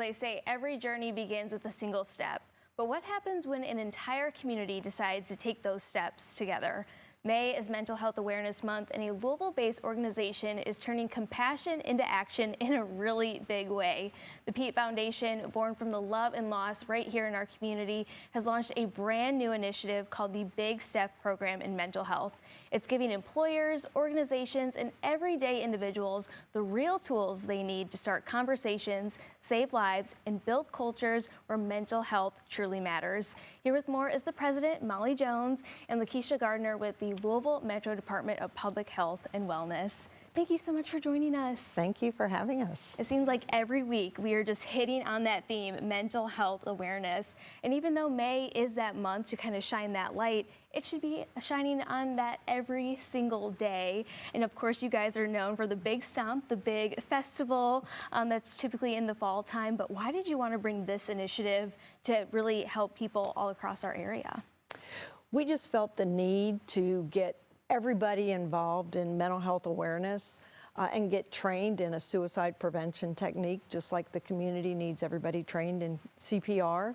they say every journey begins with a single step. But what happens when an entire community decides to take those steps together? May is Mental Health Awareness Month, and a Louisville-based organization is turning compassion into action in a really big way. The Pete Foundation, born from the love and loss right here in our community, has launched a brand new initiative called the Big Step Program in Mental Health. It's giving employers, organizations, and everyday individuals the real tools they need to start conversations, save lives, and build cultures where mental health truly matters. Here with more is the president, Molly Jones, and Lakeisha Gardner with the Louisville Metro Department of Public Health and Wellness. Thank you so much for joining us. Thank you for having us. It seems like every week we are just hitting on that theme, mental health awareness. And even though May is that month to kind of shine that light, it should be shining on that every single day. And of course, you guys are known for the big stomp, the big festival that's typically in the fall time. But why did you want to bring this initiative to really help people all across our area? We just felt the need to get everybody involved in mental health awareness and get trained in a suicide prevention technique, just like the community needs everybody trained in CPR.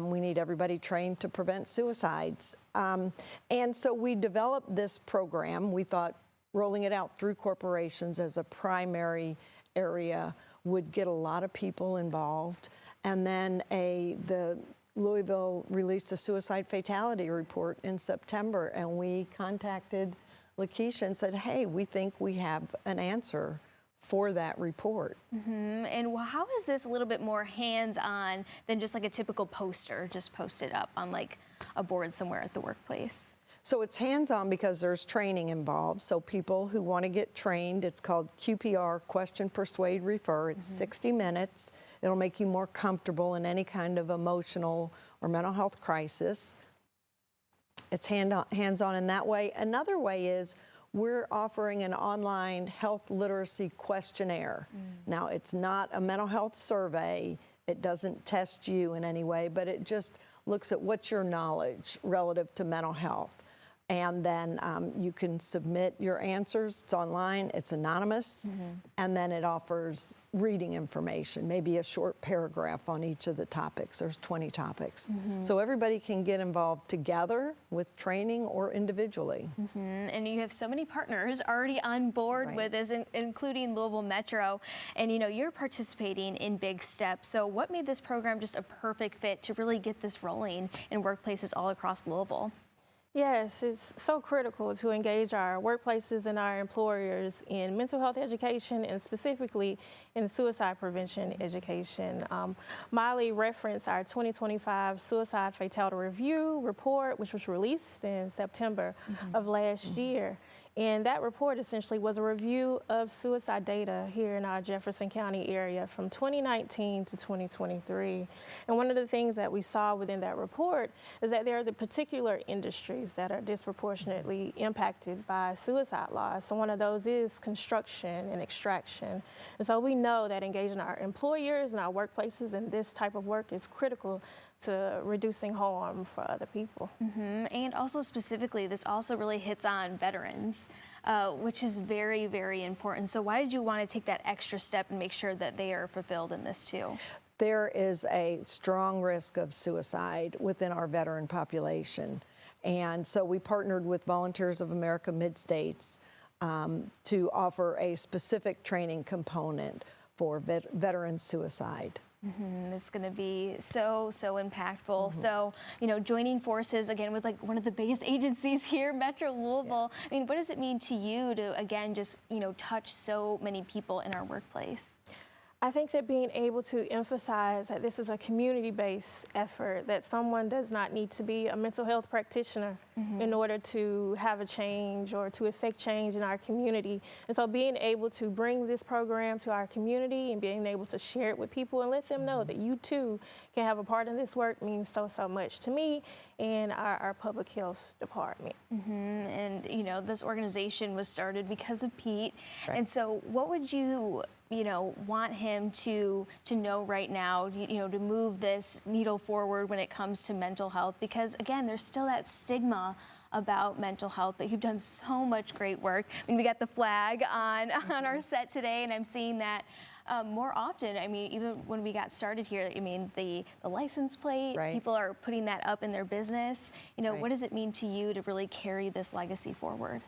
We need everybody trained to prevent suicides. And so we developed this program. We thought rolling it out through corporations as a primary area would get a lot of people involved. And then the Louisville released a suicide fatality report in September, and we contacted Lakeisha and said, hey, we think we have an answer for that report. And how is this a little bit more hands-on than just like a typical poster, just posted up on like a board somewhere at the workplace? So it's hands-on because there's training involved. So people who want to get trained, it's called QPR, Question, Persuade, Refer. It's 60 minutes. It'll make you more comfortable in any kind of emotional or mental health crisis. It's hands-on in that way. Another way is we're offering an online health literacy questionnaire. Now, it's not a mental health survey. It doesn't test you in any way, but it just looks at what's your knowledge relative to mental health. And then you can submit your answers. It's online, it's anonymous, and then it offers reading information, maybe a short paragraph on each of the topics. There's 20 topics. So everybody can get involved together with training or individually. And you have so many partners already on board with this, including Louisville Metro. And you know, you're participating in Big Steps. So what made this program just a perfect fit to really get this rolling in workplaces all across Louisville? Yes, it's so critical to engage our workplaces and our employers in mental health education and specifically in suicide prevention education. Molly referenced our 2025 Suicide Fatality Review report, which was released in September of last year. And that report essentially was a review of suicide data here in our Jefferson County area from 2019 to 2023. And one of the things that we saw within that report is that there are the particular industries that are disproportionately impacted by suicide loss. So one of those is construction and extraction. And so we know that engaging our employers and our workplaces in this type of work is critical to reducing harm for other people. And also specifically, this also really hits on veterans, which is very, very important. So why did you want to take that extra step and make sure that they are fulfilled in this too? There is a strong risk of suicide within our veteran population. And so we partnered with Volunteers of America Mid-States to offer a specific training component for veteran suicide. It's going to be so impactful. So, you know, joining forces again with like one of the biggest agencies here, Metro Louisville. I mean, what does it mean to you to, again, just, you know, touch so many people in our workplace? I think that being able to emphasize that this is a community-based effort, that someone does not need to be a mental health practitioner in order to have a change or to effect change in our community. And so being able to bring this program to our community and being able to share it with people and let them know that you too can have a part in this work means so much to me and our public health department. And you know, this organization was started because of Pete. And so what would you want him to know right now, to move this needle forward when it comes to mental health? Because again, there's still that stigma about mental health, but you've done so much great work. I mean, we got the flag on our set today, and I'm seeing that more often. I mean, even when we got started here, I mean, the license plate, Right. people are putting that up in their business. Right. What does it mean to you to really carry this legacy forward?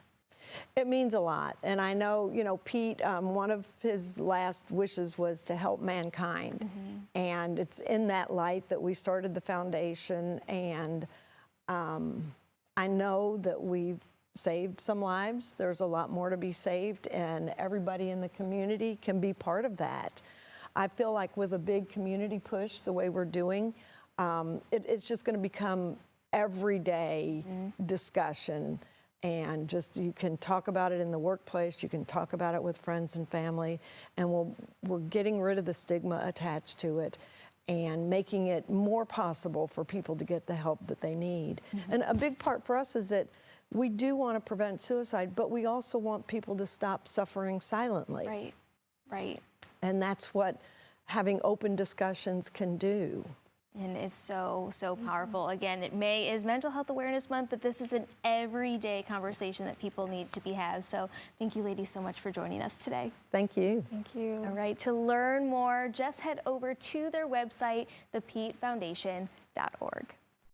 It means a lot. And I know, Pete, one of his last wishes was to help mankind. And it's in that light that we started the foundation. And I know that we've saved some lives. There's a lot more to be saved, and everybody in the community can be part of that. I feel like with a big community push, the way we're doing, it's just going to become everyday discussion. And just, you can talk about it in the workplace, you can talk about it with friends and family, and we're getting rid of the stigma attached to it and making it more possible for people to get the help that they need. And a big part for us is that we do want to prevent suicide, but we also want people to stop suffering silently. Right, right. And that's what having open discussions can do. And it's so powerful. Again, May is Mental Health Awareness Month, but this is an everyday conversation that people need to have. So thank you, ladies, so much for joining us today. Thank you. Thank you. All right, to learn more, just head over to their website, thepetefoundation.org.